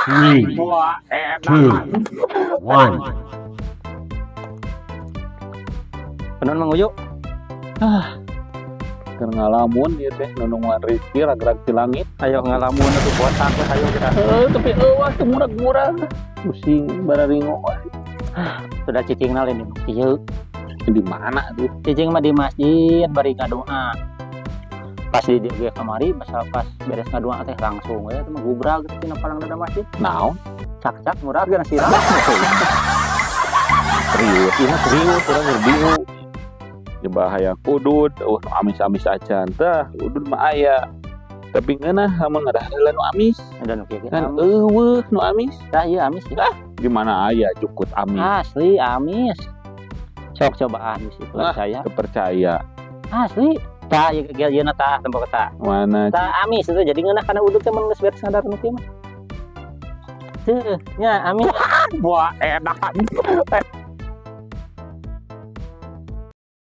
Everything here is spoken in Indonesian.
3, 2, 1. Penon manguyuk. Keur ngalamun ieu teh Nungguan Rizki Murag Tilangit. Ayo ngalamun atuh botak we hayo kita. Tapi eueuh teu murag-murag. Pusing bararingo. Sudah cicingna lain di ieu. Di mana tuh? Cicing mah di masjid bari ngadoa. Pas di dia kamari pas beres ngadoa teh langsung we teh gubrag teh tina palang dada masjid. Naon? Cak-cak murag geus sirah. Serius, ini serius urang bingung. Ya bahaya kudud, amis-amis acan tah, kudud mah aya. Tapi ngeunah mun ngadaheula nu amis. Dan kieu Kan eueuh nu amis. tah ieu amis ya. Gimana aya cukut amis? Asli amis. Sok coba amis itu saya. Kepercaya. Asli. Tah ieu na tah tempat tah. Mana? Tah amis itu jadi ngeunah kana uduk teh mun geus beres ngadar nu kieu mah. Teuh, nya amis. Wah, enak.